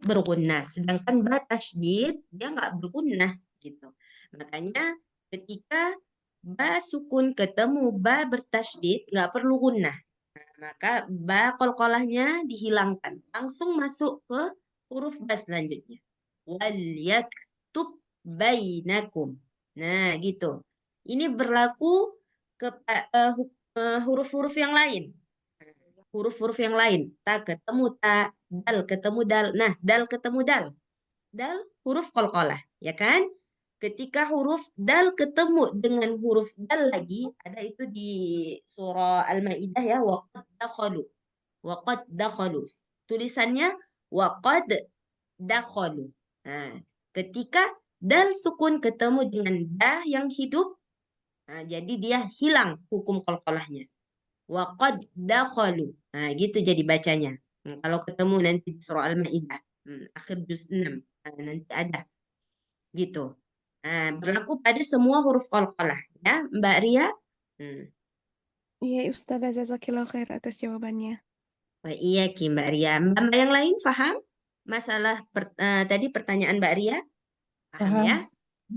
bergunnah, sedangkan ba tasydid dia nggak bergunnah gitu. Makanya ketika ba sukun ketemu ba bertasydid nggak perlu gunnah. Nah, maka ba qalqalahnya dihilangkan, langsung masuk ke huruf ba selanjutnya. Wal yaktub bainakum. Nah, gitu. Ini berlaku ke huruf-huruf yang lain. Huruf-huruf yang lain. Ta ketemu ta, dal ketemu dal. Nah, dal ketemu dal. Dal huruf qalqalah, ya kan? Ketika huruf dal ketemu dengan huruf dal lagi, ada itu di surah Al-Maidah ya, waqad dakhalu. Waqad dakhalu. Tulisannya waqad dakhalu. Nah, ketika dal sukun ketemu dengan da yang hidup, nah, jadi dia hilang hukum qalqalahnya. Waqad dakhalu. Nah, gitu jadi bacanya. Kalau ketemu nanti di surah Al-Maidah, akhir juz 6, nanti ada gitu. Nah, berlaku pada semua huruf qalqalah ya, Mbak Ria. Iya Ustazah, jazakillah khair atas jawabannya. Oh, iya Ki Mbak Ria. Mbak yang lain paham masalah tadi pertanyaan Mbak Ria? Paham ya?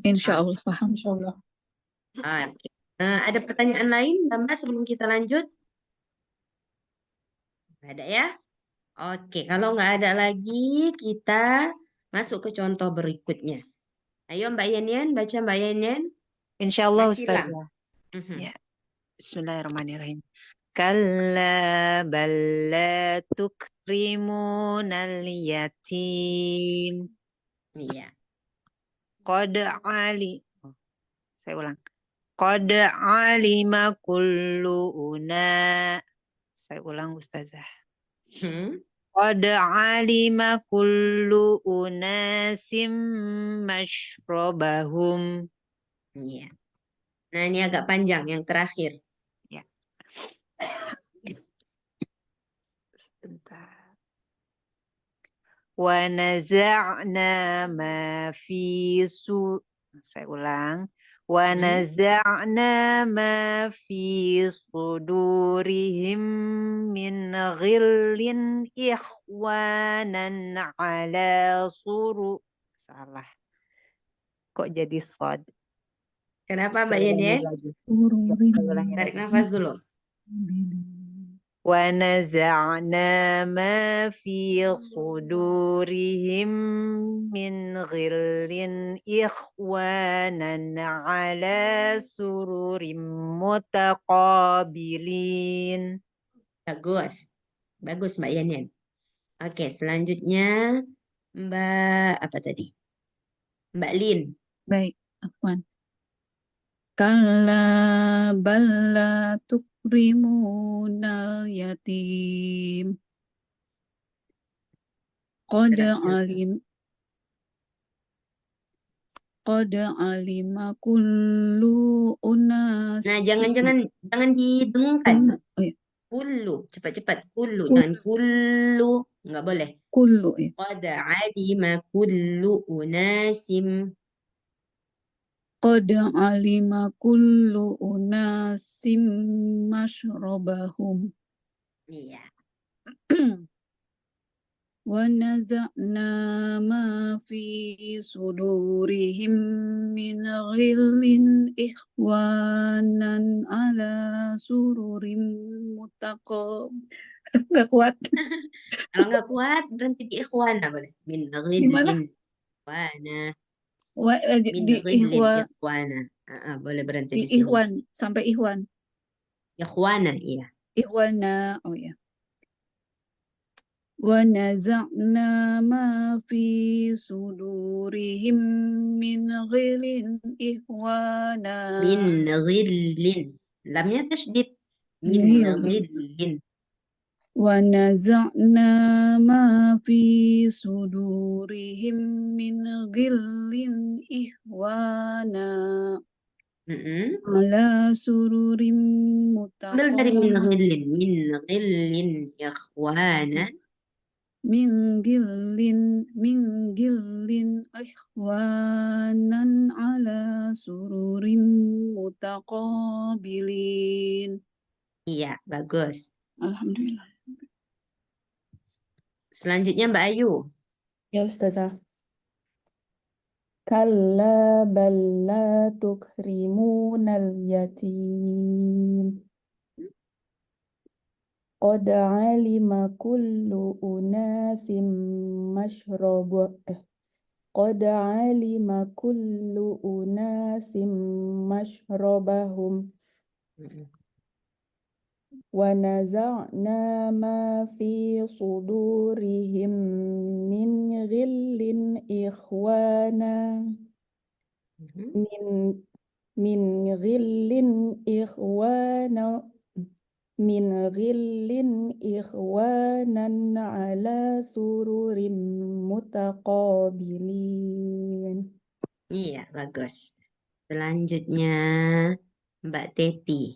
Insya Allah paham. Insya Allah. Oke. Ada pertanyaan lain Mbak sebelum kita lanjut? Nggak ada ya? Oke, kalau nggak ada lagi kita masuk ke contoh berikutnya. Ayo Mbak Yenian, baca Mbak Yenian. Insyaallah Basilam. Ustazah. Ya. Bismillahirrahmanirrahim. Kalla bal la tukrimunal yatim. Iya. Qad ali. Saya ulang. Qad alima kullu una. Saya ulang Ustazah. Qad alima kullu unasim mashrabahum. Iya. Nah, ini agak panjang yang terakhir. Ya. Sebentar. Wa naza'na ma fi saya ulang. Wa naza'na ma fi sudurihim min ghillin ikhwanan ala salah. Kok jadi sod? Kenapa Mbak Saya ulangi Yenian? lagi. Tarik nafas dulu. ونزعنا ما في صدورهم من غل إخوانا على سرر متقابلين. Bagus. Bagus Mbak Yan. Oke, selanjutnya Mbak apa tadi? Mbak Lin. Baik, Afwan. Kalla balla tukrimunal yatim. Qad alima kullu unas. Nah, jangan didengungkan. Oh, ya. Kullu, cepat-cepat. Kullu, jangan kullu. Nggak boleh. Kullu, ya. Qad alima kullu unasim. Qad alima kullu unasim mashrabahum. Iya. Wa naza'na ma fi sudurihim min ghillin ikhwanan ala sururim Nggak kuat. Kalau nggak kuat berhenti di ikhwana boleh. Min ghillin ikhwana. Min Di ghillin ikhwana. Boleh berhenti di sini. Ikhwan sampai Ikhwan. Ikhwana, iya. Ikhwana, oh ya. Wa naza'na ma fi sudurihim min ghillin ikhwana. Min ghillin. Lamnya tasydid. Min ghillin. Wa naza'na ma fi sudurihim min ghillin ikhwana. Ala sururim Ambil dari min ghillin ikhwana. Min gillin ikhwanan ala sururim mutaqabilin. Iya, bagus. Alhamdulillah. Selanjutnya Mbak Ayu. Ya Ustazah. Kalla balla tukrimunal yatim. Qad alima kullu unasim Qad alima kullu unasim mashrabahum. Wa naza'na ma fi sudurihim min ghillin ikhwana. Min ghillin ikhwana. Min ghillin ikhwanan ala sururim mutaqabilin. Iya, bagus. Selanjutnya Mbak Teti.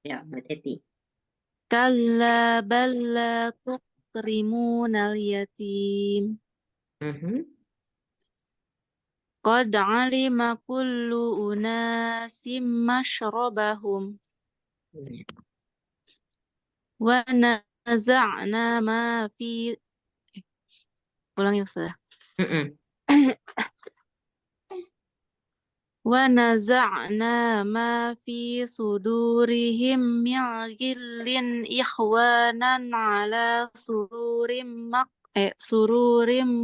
Ya, Mbak Teti. Kalla balla tukrimunal yatim. Qad alima kullu unasim mashrabahum. Wa naza'na ma fi ulangi Ustazah. Wa naza'na ma fi sudurihim min ghillin ikhwanan ala sururim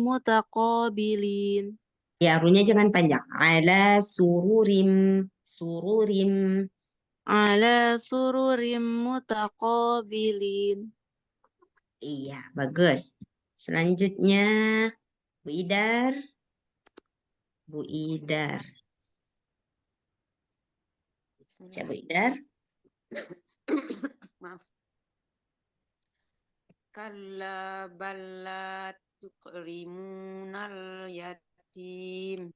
mutaqabilin. Ya, runya jangan panjang. Ala sururim. Ala sururim mutaqabilin. Iya, bagus. Selanjutnya Bu Idar. Bu Idar. Baca Bu Idar. Maaf. Kalla balla tukrimunal yatim.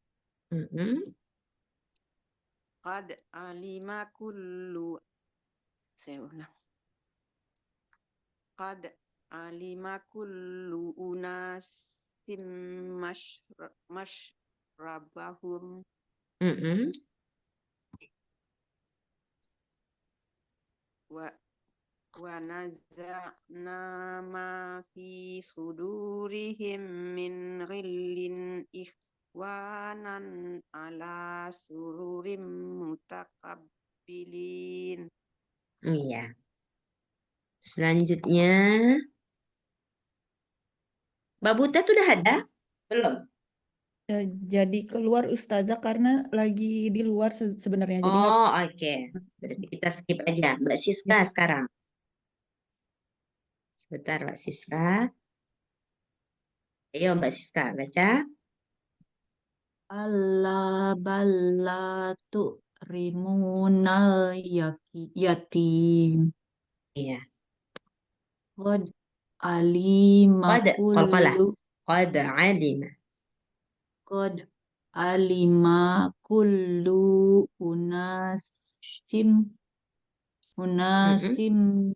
Qad alima kullu. Saya ulang. Qad alima kullu unasim mashrabahum. Wa naza'na ma fi sudurihim min ghillin Ikhwanan ala sururim mutakabilin. Iya. Selanjutnya, Mbak Butet udah ada? Belum? Jadi keluar Ustazah karena lagi di luar sebenarnya. Jadi nggak. Oh, oke. Berarti kita skip aja. Mbak Siska sekarang. Sebentar, Mbak Siska. Ayo, Mbak Siska, baca. Alla ballatu rimunal yatim. Iya. Qad alima Qalqalah. kullu Qad alima. Qad alima kullu unasim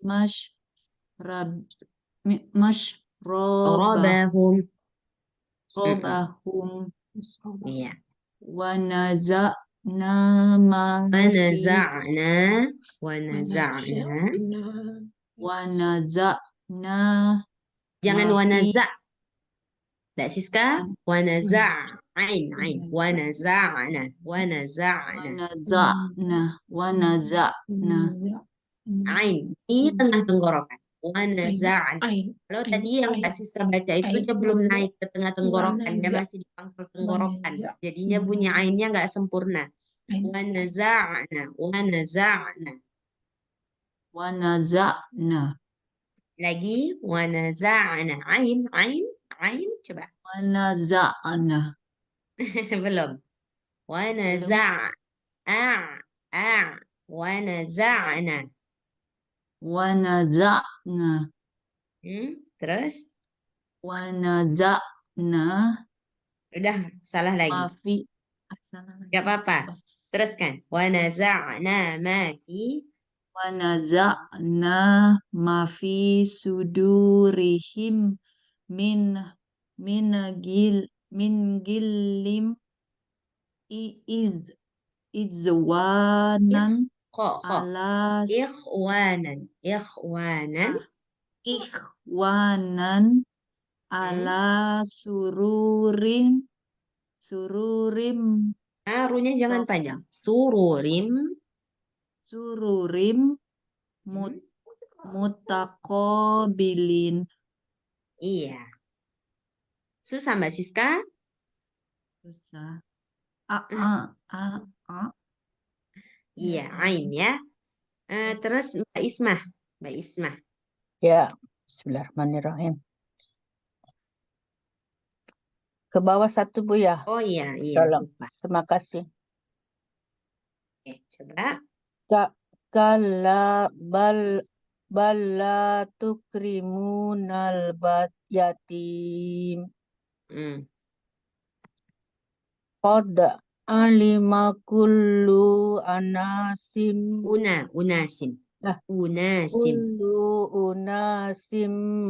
mashrabahum Rabahum. Iya. wa naza'na ma Wanaza'na Jangan ma fi wanaza. Mbak Siska, wanaza'. Ain. Wanaza'na. wanaza'na Ain di tengah tenggorokan. Wanaza'na. Ain. Kalau tadi yang Mbak Siska baca itu dia belum naik ke tengah tenggorokan, dia masih di pangkal tenggorokan. Jadinya bunyi ainnya nggak sempurna. Wanaza'na. Lagi wanaza'na. Ain. Coba. wanaza'na Belum. Wanaza'na. Terus? Wanaza'na Udah, salah lagi. ma fi Gak apa-apa. Teruskan. Wanaza'na ma fi. wanaza'na ma fi sudurihim min gillim izwanan ala ikhwanan ala sururim Runya jangan panjang. Sururim mutaqabilin. Iya. Susah Mbak Siska? Susah. Iya, ain ya. Terus Mbak Ismah. Ya, bismillahirrahmanirrahim. Ke bawah satu Bu ya. Oh iya, Tolong. lupa. Terima kasih. Oke, coba. Kalla balla tukrimunal yatim. Qad alima kullu anasim. Unasim. Kullu unasim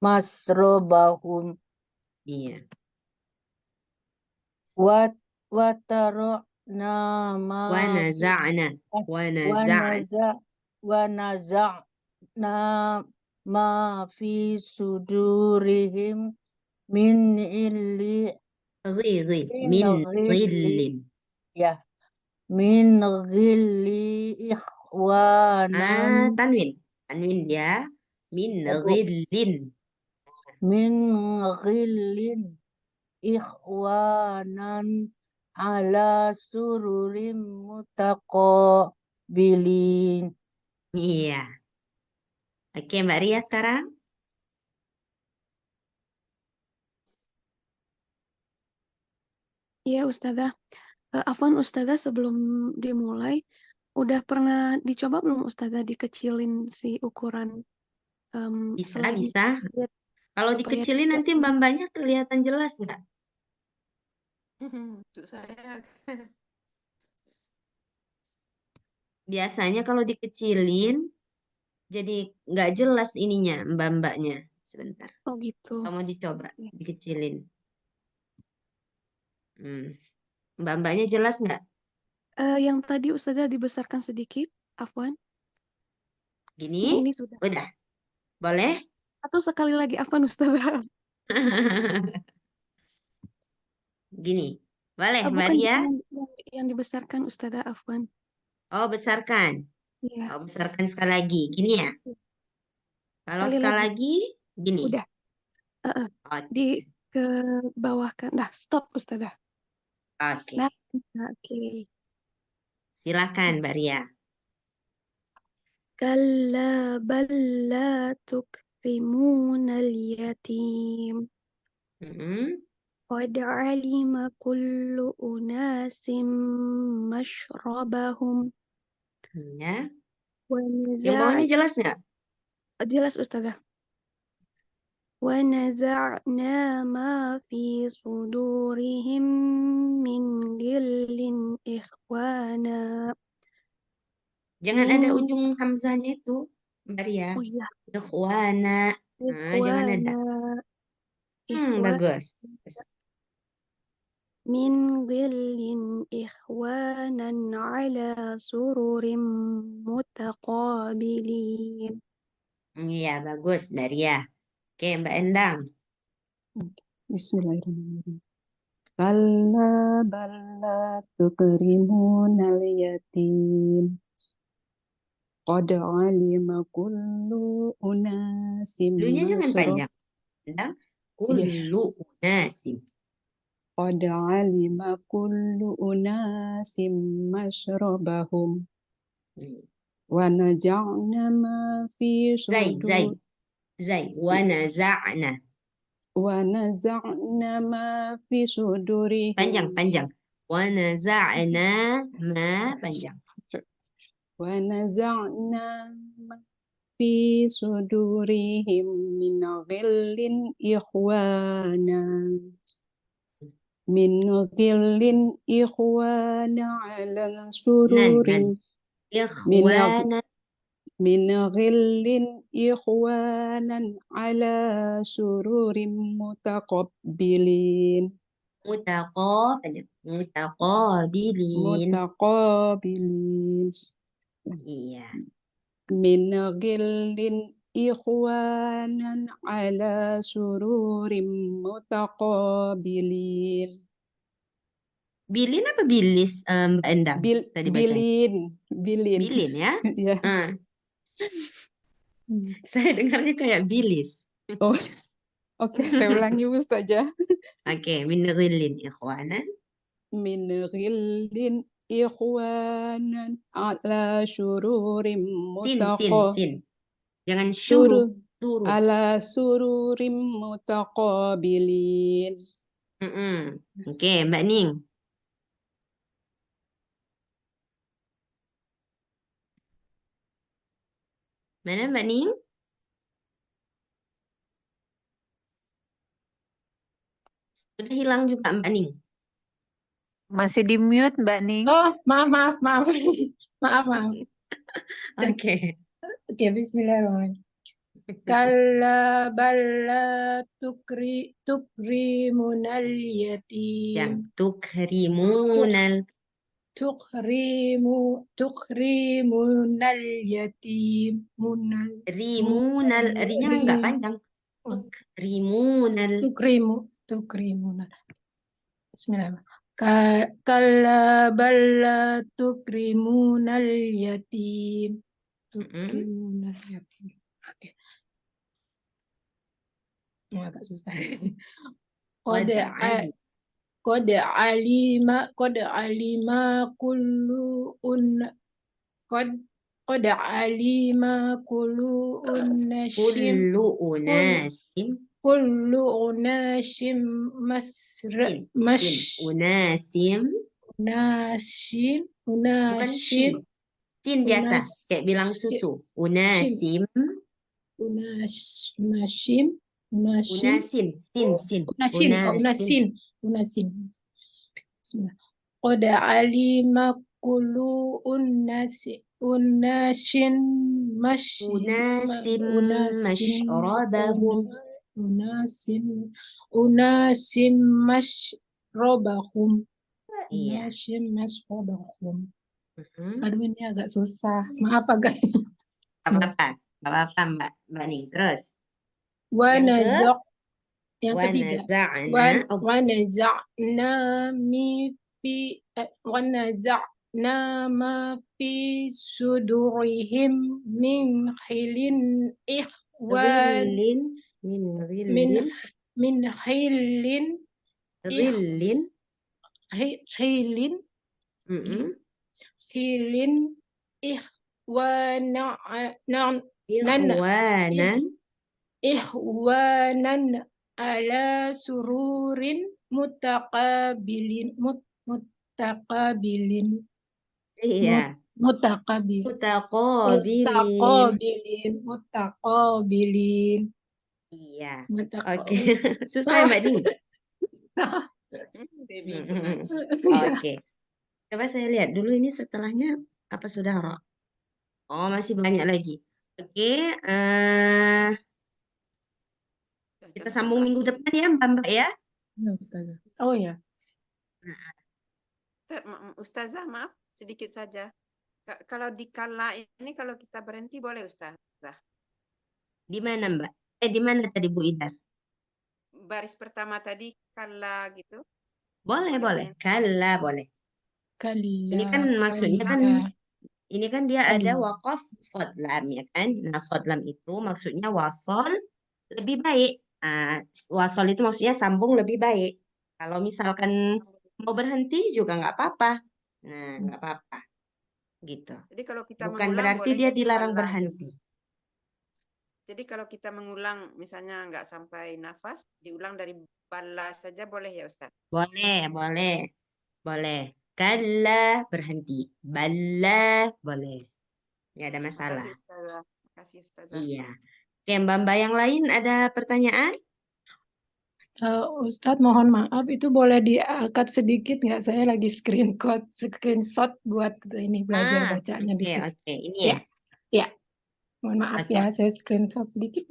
masrobahum. Iya. Wanaza'na ma fi sudurihim min ghilli ikhwanan Tanwin ya. Min ghillin ikhwanan ala sururim mutaqabilin. Iya. Oke, Mbak Ria sekarang. Iya Ustazah. Afwan Ustazah, sebelum dimulai, udah pernah dicoba belum Ustazah dikecilin si ukuran slide Bisa. Kalau dikecilin nanti mbak-mbaknya kelihatan jelas nggak? Saya Biasanya kalau dikecilin jadi nggak jelas ininya mbak-mbaknya. Sebentar. Oh gitu. Kamu dicoba dikecilin. Mbak-mbaknya jelas nggak? Yang tadi Ustazah dibesarkan sedikit, Afwan. Gini? Ini sudah. Udah. Boleh? Atau sekali lagi, Afwan Ustazah. Gini. Boleh, bukan Mbak Ria? yang dibesarkan Ustazah, afwan. Oh, besarkan. Iya, Oh, besarkan sekali lagi. Gini ya. Kalau sekali sekali lagi. lagi, gini. Udah. Oke. Di ke bawah kan. Dah, stop Ustazah. Oke. Nah, oke. Silakan, Mbak Ria. Kalla bal la tukrimunal yatim. Qad alima kullu unasim mashrabahum. Ya. Wa Yang bawahnya jelas nggak? jelas Ustazah. Wa naza'na ma fi sudurihim min ghillin ikhwana. Jangan ada Min ujung hamzahnya itu, Mbak Ria. Oh iya, Ikhwana. Nah, jangan ada. Bagus. min ghillin ikhwanan ala sururim mutaqabilin. Iya, bagus, Mbak Ria. Oke, Mbak Endang. Bismillahirrahmanirrahim. Kalla bal la tukrimunal yatim. Qad alima kullu unasim Lunya jangan mashrab. panjang. Endang. Kullu unasim. Qad alima kullu unasim mashrabahum. Wa naja'na ma fi Zai. sudur. Wa naza'na. Wa naza'na ma fi sudurihim. Panjang. Wa naza'na ma panjang. Wa naza'na ma fi sudurihim min ghillin ikhwana. Min ghillin ikhwana ala sururin. Ikhwana. Min ghillin ikhwanan ala sururin mutaqabilin. Mutaqabilin. Iya. Min ghillin ikhwanan ala sururin mutaqabilin. Bilin apa bilis, Mbak Endang? Tadi baca. Bilin ya? Ya. Saya dengarnya kayak bilis. Oh, oke, saya ulangi Ustazah. Oke, min ghillin ikhwanan. Min ghillin ikhwanan ala sururim Sin. Jangan syuru. Ala sururim mutaqabilin. Oke, Mbak Ning. Mana Mbak Ning? Sudah hilang juga Mbak Ning. Masih di mute Mbak Ning. Oh, maaf. Maaf. Oke. Oke, bismillahirrahmanirrahim. Kalla balla tukrimunal yatim. Yang tukrimunal yatim. Rimunal. Rinya nggak panjang. Tukrimunal. Bismillahirrahmanirrahim. Kalla balla tukrimunal yatim. Tukrimunal yatim. Oke. Agak susah. Qad alima kullu unasim bukan sin biasa kayak bilang susu. Unasim. Qad alima kullu unasin mashrabahum. Unasim mashrabahum. Iya. Aduh, ini agak susah. Maaf agak. Apa-apa Mbak Ning. Terus. Yang Wa ketiga. naza'na. Oh, وَنَزَعْنَا مَا فِي صُدُورِهِمْ مِنْ غِلٍّ إِخْوَانًا min من ghillin. من خل Ghillin. خيل Mm-mm. خيل إخوانا Ikhwanan. إخوانا على سرور متقابلين Iya. متقابلين Mutaqabilin. متقابلين Iya. Oke. متقابلين Susah ya Mbak Di? Baby. Oke. Coba saya lihat dulu ini setelahnya apa sudah Ro? Oh, masih banyak lagi. Oke. Kita Jangan sambung minggu stres. depan ya Mbak ya. Ya, Ustazah. Oh ya. Ustazah, maaf sedikit saja. Kalau di kala ini kalau kita berhenti boleh Ustazah? Di mana Mbak? Di mana tadi Bu Ida? Baris pertama tadi kala gitu. Boleh. berhenti. Kalla boleh. Ini kan Kalla, maksudnya kan kalla, ini kan dia ada kalla. waqaf shad lam ya kan. Nah, shad lam itu maksudnya wasol lebih baik. Wasol itu maksudnya sambung lebih baik. Kalau misalkan mau berhenti juga nggak apa-apa. Nah, nggak apa-apa. Gitu. Jadi kalau kita Bukan mengulang berarti boleh dia jadi dilarang kala. berhenti. Jadi kalau kita mengulang misalnya nggak sampai nafas, diulang dari bala saja boleh ya Ustaz? Boleh. Kalla berhenti. Balla boleh. Nggak ada masalah. Makasih Ustazah. Makasih Ustazah. Iya. Oke, Mbak yang lain ada pertanyaan? Ustadz mohon maaf itu boleh diangkat sedikit nggak? Saya lagi screenshot buat ini belajar bacanya dikit. Oke. Ini ya. Ya. Mohon maaf Oke. ya, saya screenshot sedikit.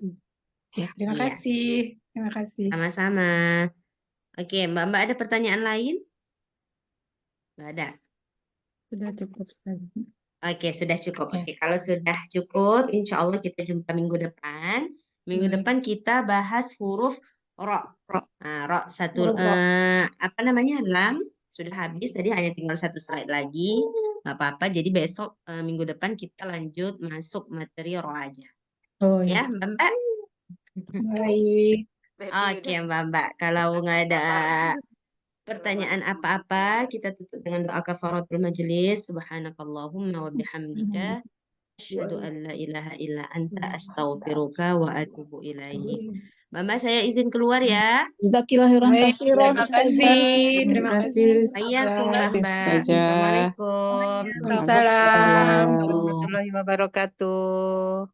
Ya, terima Iya. kasih. Terima kasih. Sama-sama. Oke, Mbak ada pertanyaan lain? Nggak ada. Sudah cukup, Ustazah. Oke, sudah cukup. Oke. Oke, kalau sudah cukup, insya Allah kita jumpa minggu depan. Minggu Baik. depan kita bahas huruf ro. Nah, ro satu Huruf ro. apa namanya? Lam sudah habis. Tadi hanya tinggal satu slide lagi. Nggak apa-apa. Jadi besok minggu depan kita lanjut masuk materi ro aja. Oh Ya, ya. Mbak. Baik. Oke, Mbak. Kalau nggak ada pertanyaan apa-apa, kita tutup dengan doa kafaratul majelis. Subhanakallahumma wa bihamdika asyhadu an la ilaha illa anta astaghfiruka wa atubu ilaik. Mbak, saya izin keluar ya. Jazakillahirran Baik, katsiran terima Ustazah. kasih. Terima kasih. Hayakumullah, Terima kasih, Mbak. Ustazah. Assalamualaikum. Waalaikumsalam. Warahmatullahi wabarakatuh.